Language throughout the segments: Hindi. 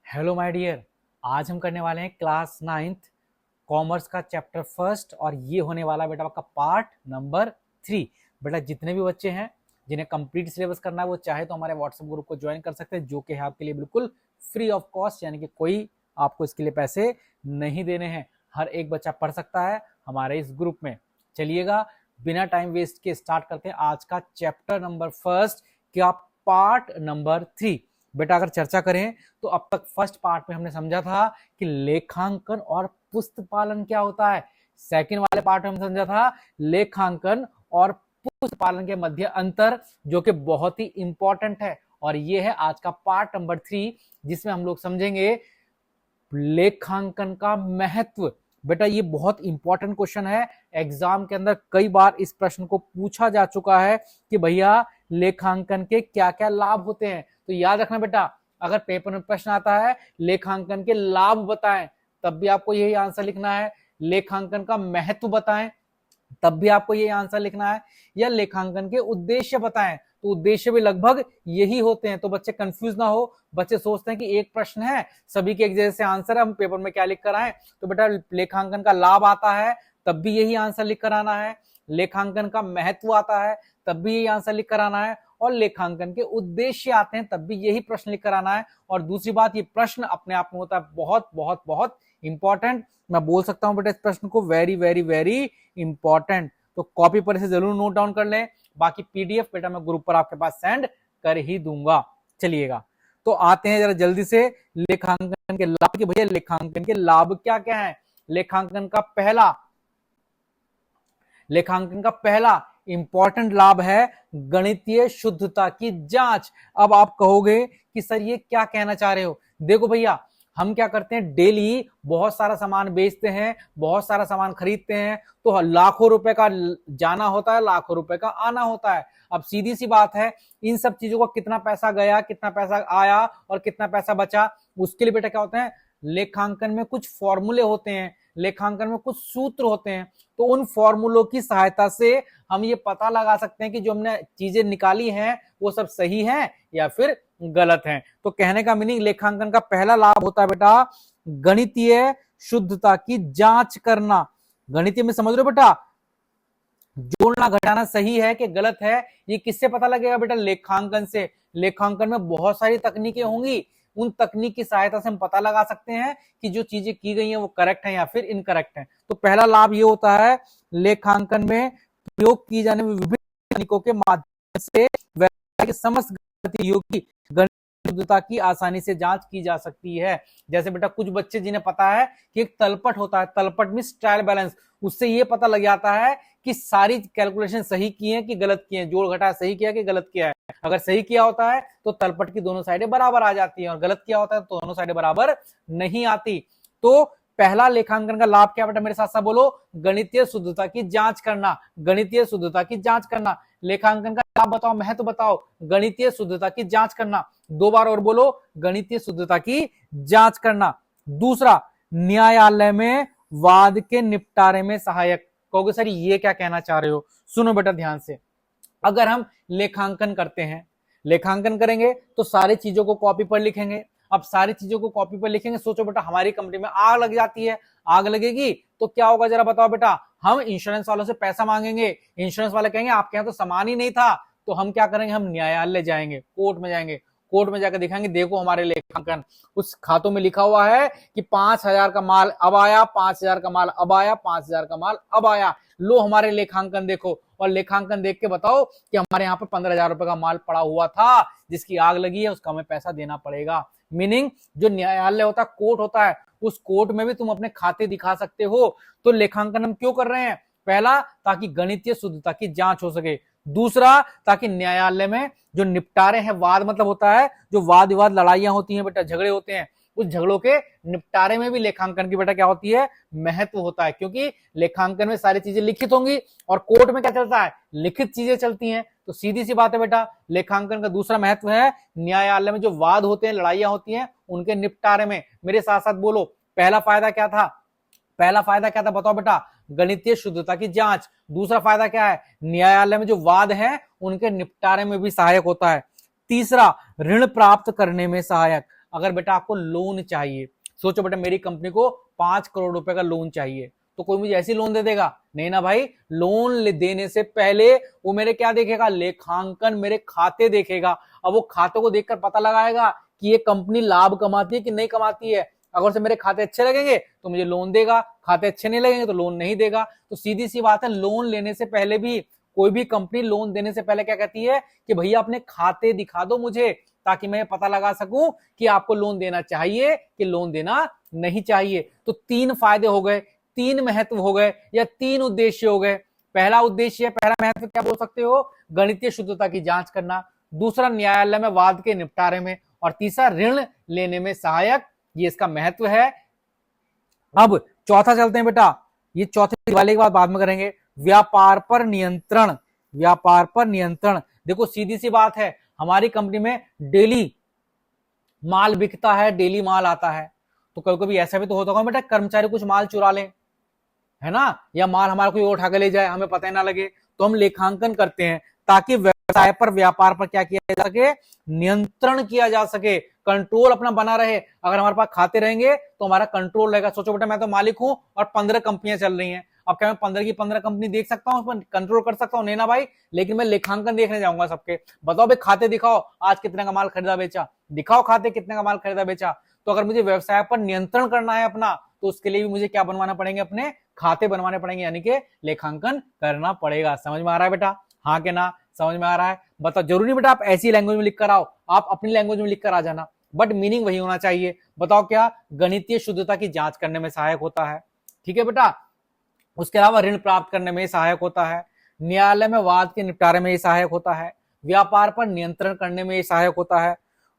Hello my dear. आज हम करने वाले हैं क्लास 9th कॉमर्स का चैप्टर फर्स्ट और ये होने वाला बेटा आपका पार्ट नंबर 3। बेटा जितने भी बच्चे हैं जिन्हें कंप्लीट सिलेबस करना है वो चाहे तो हमारे व्हाट्सएप ग्रुप को ज्वाइन कर सकते हैं, जो कि है आपके लिए बिल्कुल फ्री ऑफ कॉस्ट, यानी कि कोई आपको इसके लिए पैसे नहीं देने हैं। हर एक बच्चा पढ़ सकता है हमारे इस ग्रुप में। चलिएगा बिना टाइम वेस्ट के स्टार्ट करते हैं आज का चैप्टर नंबर फर्स्ट का पार्ट नंबर 3। बेटा अगर चर्चा करें तो अब तक फर्स्ट पार्ट में हमने समझा था कि लेखांकन और पुस्तपालन क्या होता है। सेकंड वाले पार्ट में हमने समझा था लेखांकन और पुस्तपालन के मध्य अंतर, जो कि बहुत ही इंपॉर्टेंट है। और ये है आज का पार्ट नंबर 3, जिसमें हम लोग समझेंगे लेखांकन का महत्व। बेटा ये बहुत इंपॉर्टेंट क्वेश्चन है, एग्जाम के अंदर कई बार इस प्रश्न को पूछा जा चुका है कि भैया लेखांकन के क्या क्या लाभ होते हैं। तो याद रखना बेटा, अगर पेपर में प्रश्न आता है लेखांकन के लाभ बताएं, तब भी आपको यही आंसर लिखना है। लेखांकन का महत्व बताएं, तब भी आपको यही आंसर लिखना है। या लेखांकन के उद्देश्य बताएं, तो उद्देश्य भी लगभग यही होते हैं। तो बच्चे कंफ्यूज ना हो, बच्चे सोचते हैं कि एक प्रश्न है सभी के एक जैसे आंसर है, हम पेपर में क्या लिख कर आए। तो बेटा लेखांकन का लाभ आता है तब भी यही आंसर लिख कर आना है, लेखांकन का महत्व आता है तब भी यही आंसर लिख कर आना है, और लेखांकन के उद्देश्य आते हैं तब भी यही प्रश्न लिख कर आना है। और दूसरी बात, ये प्रश्न अपने आप में होता है बहुत बहुत बहुत इंपॉर्टेंट। मैं बोल सकता हूं बेटा इस प्रश्न को वेरी वेरी वेरी इंपॉर्टेंट। तो कॉपी पर इसे जरूर नोट डाउन कर लें, बाकी पीडीएफ बेटा मैं ग्रुप पर आपके पास सेंड कर ही दूंगा। चलिएगा तो आते हैं जरा जल्दी से लेखांकन के लाभ के। भैया लेखांकन के लाभ क्या क्या है। लेखांकन का पहला इंपॉर्टेंट लाभ है गणितीय शुद्धता की जांच। अब आप कहोगे कि सर ये क्या कहना चाह रहे हो। देखो भैया, हम क्या करते हैं, डेली बहुत सारा सामान बेचते हैं, बहुत सारा सामान खरीदते हैं, तो लाखों रुपए का जाना होता है, लाखों रुपए का आना होता है। अब सीधी सी बात है, इन सब चीजों का कितना पैसा गया, कितना पैसा आया और कितना पैसा बचा, उसके लिए बेटा क्या होता है, लेखांकन में कुछ फॉर्मूले होते हैं, लेखांकन में कुछ सूत्र होते हैं। तो उन फॉर्मूलों की सहायता से हम ये पता लगा सकते हैं कि जो हमने चीजें निकाली हैं वो सब सही हैं या फिर गलत हैं। तो कहने का मीनिंग, लेखांकन का पहला लाभ होता है बेटा गणितीय शुद्धता की जांच करना। गणितीय में समझ रहे हो बेटा, जोड़ना घटाना सही है कि गलत है, ये किससे पता लगेगा बेटा, लेखांकन से। लेखांकन में बहुत सारी तकनीकें होंगी, उन तकनीक की सहायता से हम पता लगा सकते हैं कि जो चीजें की गई हैं वो करेक्ट है या फिर इनकरेक्ट है। तो पहला लाभ ये होता है, लेखांकन में प्रयोग की जाने में विभिन्न तकनीकों के माध्यम से की समस्त गतिविधियों की गणितीय शुद्धता की आसानी से जांच की जा सकती है। जैसे बेटा कुछ बच्चे जिन्हें पता है कि एक तलपट होता है, तलपट मींस ट्रायल बैलेंस, उससे ये पता लग जाता है कि सारी कैलकुलेशन सही की है कि गलत की है, जोड़ घटा सही किया कि गलत किया है। अगर सही किया होता है तो तलपट की दोनों साइडें बराबर आ जाती हैं, और गलत किया होता है तो दोनों साइडें बराबर नहीं आती। तो पहला लेखांकन का लाभ क्या बेटा, मेरे साथ साथ बोलो, गणितीय शुद्धता की जांच करना। गणितीय शुद्धता की जांच करना। लेखांकन का लाभ बताओ, महत्व बताओ, गणितीय शुद्धता की जांच करना। दो बार और बोलो, गणितीय शुद्धता की जांच करना। दूसरा, न्यायालय में वाद के निपटारे में सहायक। कहोगे सर ये क्या कहना चाह रहे हो। सुनो बेटा ध्यान से, अगर हम लेखांकन करते हैं, लेखांकन करेंगे तो सारी चीजों को कॉपी पर लिखेंगे। अब सारी चीजों को कॉपी पर लिखेंगे, सोचो बेटा हमारी कंपनी में आग लग जाती है, आग लगेगी तो क्या होगा जरा बताओ बेटा, हम इंश्योरेंस वालों से पैसा मांगेंगे, इंश्योरेंस वाले कहेंगे आपके यहाँ तो सामान ही नहीं था। तो हम क्या करेंगे, हम न्यायालय जाएंगे, कोर्ट में जाएंगे, कोर्ट में जाकर दिखाएंगे देखो हमारे लेखांकन, उस खातों में लिखा हुआ है कि 5,000 का माल अब आया, 5,000 का माल अब आया, 5,000 का माल अब आया, लो हमारे लेखांकन देखो। और लेखांकन देख के बताओ कि हमारे यहाँ पर 15,000 रुपए का माल पड़ा हुआ था जिसकी आग लगी है, उसका हमें पैसा देना पड़ेगा। मीनिंग जो न्यायालय होता है, कोर्ट होता है, उस कोर्ट में भी तुम अपने खाते दिखा सकते हो। तो लेखांकन हम क्यों कर रहे हैं, पहला ताकि गणितीय शुद्धता की जांच हो सके, दूसरा ताकि न्यायालय में जो निपटारे हैं, वाद मतलब होता है जो वाद विवाद लड़ाइयां होती हैं बेटा, झगड़े होते हैं, उस झगड़ों के निपटारे में भी लेखांकन की बेटा क्या होती है, महत्व होता है। क्योंकि लेखांकन में सारी चीजें लिखित होंगी और कोर्ट में क्या चलता है, लिखित चीजें चलती हैं। तो सीधी सी बात है बेटा, लेखांकन का दूसरा महत्व है न्यायालय में जो वाद होते हैं, लड़ाइयां होती हैं, उनके निपटारे में। मेरे साथ साथ बोलो, पहला फायदा क्या था, पहला फायदा क्या था बताओ बेटा, गणितीय शुद्धता की जांच। दूसरा फायदा क्या है, न्यायालय में जो वाद हैं उनके निपटारे में भी सहायक होता है। तीसरा, ऋण प्राप्त करने में सहायक। अगर बेटा आपको लोन चाहिए, सोचो बेटा मेरी कंपनी को 5 करोड़ रुपए का लोन चाहिए, तो कोई मुझे ऐसी लोन दे देगा? नहीं ना भाई। लोन देने से पहले वो मेरे क्या देखेगा? लेखांकन, मेरे खाते देखेगा। अब वो खातों को देखकर पता लगाएगा कि ये कंपनी लाभ कमाती है कि नहीं कमाती है। अगर से मेरे खाते अच्छे लगेंगे तो मुझे लोन देगा, खाते अच्छे नहीं लगेंगे तो लोन नहीं देगा। तो सीधी सी बात है, लोन लेने से पहले भी कोई भी कंपनी लोन देने से पहले क्या कहती है कि भैया अपने खाते दिखा दो मुझे, ताकि मैं पता लगा सकूं कि आपको लोन देना चाहिए कि लोन देना नहीं चाहिए। तो 3 फायदे हो गए, 3 महत्व हो गए, या 3 उद्देश्य हो गए। पहला उद्देश्य, पहला महत्व क्या बोल सकते हो? गणितीय शुद्धता की जांच करना। दूसरा, न्यायालय में वाद के निपटारे में। और तीसरा, ऋण लेने में सहायक। ये इसका महत्व है। अब चौथा चलते हैं बेटा, ये चौथे वाले की बात बाद में करेंगे। व्यापार पर नियंत्रण। व्यापार पर नियंत्रण, देखो सीधी सी बात है, हमारी कंपनी में डेली माल बिकता है, डेली माल आता है। तो कभी कभी ऐसा भी तो होता होगा बेटा, कर्मचारी कुछ माल चुरा लें, है ना, या माल हमारा कोई उठा के ले जाए, हमें पता ही ना लगे। तो हम लेखांकन करते हैं ताकि व्यवसाय पर, व्यापार पर क्या किया जा सके? नियंत्रण किया जा सके, कंट्रोल अपना बना रहे। अगर हमारे पास खाते रहेंगे तो हमारा कंट्रोल रहेगा। सोचो बेटा मैं तो मालिक हूं और 15 कंपनियां चल रही हैं, अब क्या मैं 15 की 15 कंपनी देख सकता हूं, उस पर कंट्रोल कर सकता हूं? नहीं ना भाई। लेकिन मैं लेखांकन देखने जाऊंगा सबके। बताओ भाई, खाते दिखाओ, आज कितने का माल खरीदा बेचा, दिखाओ खाते कितने का माल खरीदा बेचा। तो अगर मुझे व्यवसाय पर नियंत्रण करना है अपना, तो उसके लिए भी मुझे क्या बनवाना पड़ेंगे? अपने खाते बनवाने पड़ेंगे, यानी कि लेखांकन करना पड़ेगा। समझ में आ रहा है बेटा? हाँ के ना? समझ में आ रहा है? बताओ। जरूरी बेटा आप ऐसी लैंग्वेज में लिख कर आओ, आप अपनी लैंग्वेज में लिख कर आ जाना, बट मीनिंग वही होना चाहिए। बताओ क्या? गणितीय शुद्धता की जांच करने में सहायक होता है, ठीक है बेटा। उसके अलावा ऋण प्राप्त करने में सहायक होता है, न्यायालय में वाद के निपटारे में सहायक होता है, व्यापार पर नियंत्रण करने में सहायक होता है,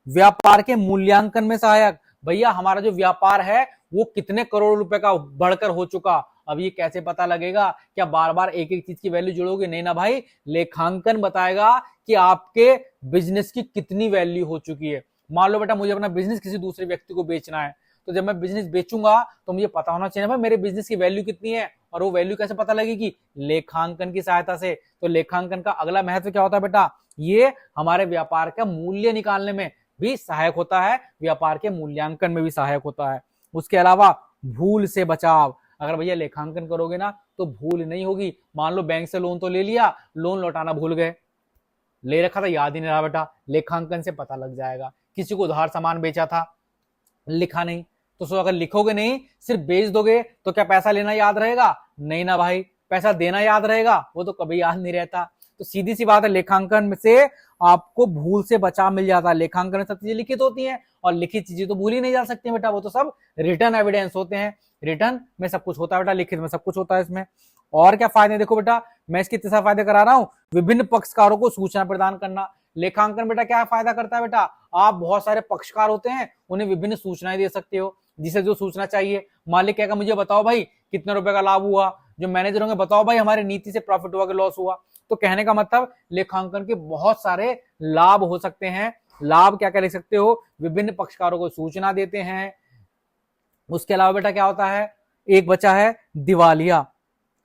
व्यापार के मूल्यांकन में सहायक। भैया हमारा जो व्यापार है वो कितने करोड़ रुपए का बढ़कर हो चुका, अब ये कैसे पता लगेगा? क्या बार बार एक एक चीज की वैल्यू जोड़ोगे? नहीं ना भाई। लेखांकन बताएगा कि आपके बिजनेस की कितनी वैल्यू हो चुकी है। मान लो बेटा मुझे अपना बिजनेस किसी दूसरे व्यक्ति को बेचना है, तो जब मैं बिजनेस बेचूंगा तो मुझे पता होना चाहिए भाई मेरे बिजनेस की वैल्यू कितनी है। और वो वैल्यू कैसे पता लगेगी? लेखांकन की सहायता से। तो लेखांकन का अगला महत्व क्या होता है बेटा? ये हमारे व्यापार का मूल्य निकालने में भी सहायक होता है, व्यापार के मूल्यांकन में भी सहायक होता है। उसके अलावा भूल से बचाव। अगर भैया लेखांकन करोगे ना तो भूल नहीं होगी। मान लो बैंक से लोन तो ले लिया, लोन लौटाना भूल गए, ले रखा था याद ही नहीं रहा बेटा, लेखांकन से पता लग जाएगा। किसी को उधार सामान बेचा था, लिखा नहीं, तो सो अगर लिखोगे नहीं, सिर्फ बेच दोगे, तो क्या पैसा लेना याद रहेगा? नहीं ना भाई। पैसा देना याद रहेगा? वो तो कभी याद नहीं रहता। तो सीधी सी बात है, लेखांकन में से आपको भूल से बचाव मिल जाता है। लेखांकन में सब चीजें लिखित होती हैं, और लिखित चीजें तो भूल ही नहीं जा सकती बेटा, वो तो सब रिटर्न एविडेंस होते हैं। रिटर्न में सब कुछ होता है बेटा, लिखित में सब कुछ होता है इसमें। और क्या फायदे? देखो बेटा मैं इसके 3 फायदे करा रहा हूं। विभिन्न पक्षकारों को सूचना प्रदान करना। लेखांकन बेटा क्या फायदा करता है बेटा? आप बहुत सारे पक्षकार होते हैं, उन्हें विभिन्न सूचनाएं दे सकते हो, जिसे जो सूचना चाहिए। मालिक कहेगा मुझे बताओ भाई कितने रुपए का लाभ हुआ, जो मैनेजर होंगे बताओ भाई हमारी नीति से प्रॉफिट हुआ कि लॉस हुआ। तो कहने का मतलब लेखांकन के बहुत सारे लाभ हो सकते हैं। लाभ क्या क्या लिख सकते हो? विभिन्न पक्षकारों को सूचना देते हैं। उसके अलावा बेटा क्या होता है? एक बचा है दिवालिया।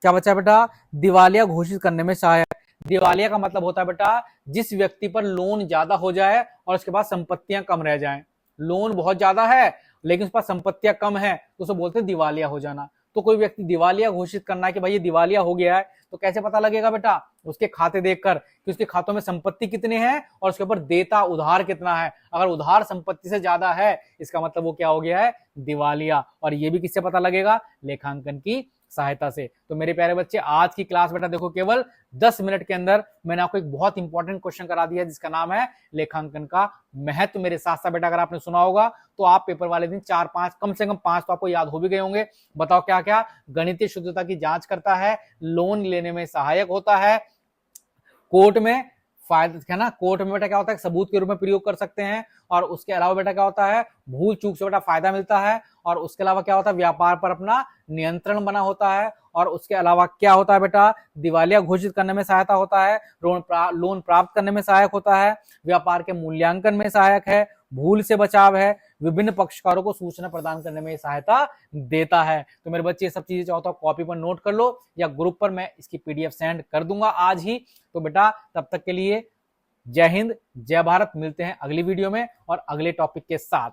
क्या बचा बेटा? दिवालिया घोषित करने में सहायक। दिवालिया का मतलब होता है बेटा जिस व्यक्ति पर लोन ज्यादा हो जाए और उसके पास संपत्तियां कम रह जाएं। लोन बहुत ज्यादा है लेकिन उसके पास संपत्तियां कम है, तो उसे बोलते हैं दिवालिया हो जाना। तो कोई व्यक्ति दिवालिया घोषित करना है कि भाई ये दिवालिया हो गया है, तो कैसे पता लगेगा बेटा? उसके खाते देखकर कि उसके खातों में संपत्ति कितनी है और उसके ऊपर देता उधार कितना है। अगर उधार संपत्ति से ज्यादा है, इसका मतलब वो क्या हो गया है? दिवालिया। और ये भी किससे पता लगेगा? लेखांकन की सहायता से। तो मेरे प्यारे बच्चे, आज की क्लास बेटा देखो केवल 10 मिनट के अंदर मैंने आपको एक बहुत इंपॉर्टेंट क्वेश्चन करा दिया, जिसका नाम है लेखांकन का महत्व। मेरे साथ साथ बेटा अगर आपने सुना होगा तो आप पेपर वाले दिन 4-5, कम से कम 5 तो आपको याद हो भी गए होंगे। बताओ क्या क्या? गणितीय शुद्धता की जांच करता है, लोन लेने में सहायक होता है, कोर्ट में फायदा है ना, कोर्ट में बेटा क्या होता है? सबूत के रूप में प्रयोग कर सकते हैं। और उसके अलावा बेटा क्या होता है? भूल चूक से बेटा फायदा मिलता है। और उसके अलावा क्या होता है? व्यापार पर अपना नियंत्रण बना होता है। और उसके अलावा क्या होता है बेटा? दिवालिया घोषित करने में सहायता होता है, लोन प्राप्त करने में सहायक होता है, व्यापार के मूल्यांकन में सहायक है, भूल से बचाव है, विभिन्न पक्षकारों को सूचना प्रदान करने में सहायता देता है। तो मेरे बच्चे ये सब चीजें चाहो तो कॉपी पर नोट कर लो, या ग्रुप पर मैं इसकी PDF सेंड कर दूंगा आज ही। तो बेटा तब तक के लिए जय हिंद, जय भारत। मिलते हैं अगली वीडियो में और अगले टॉपिक के साथ।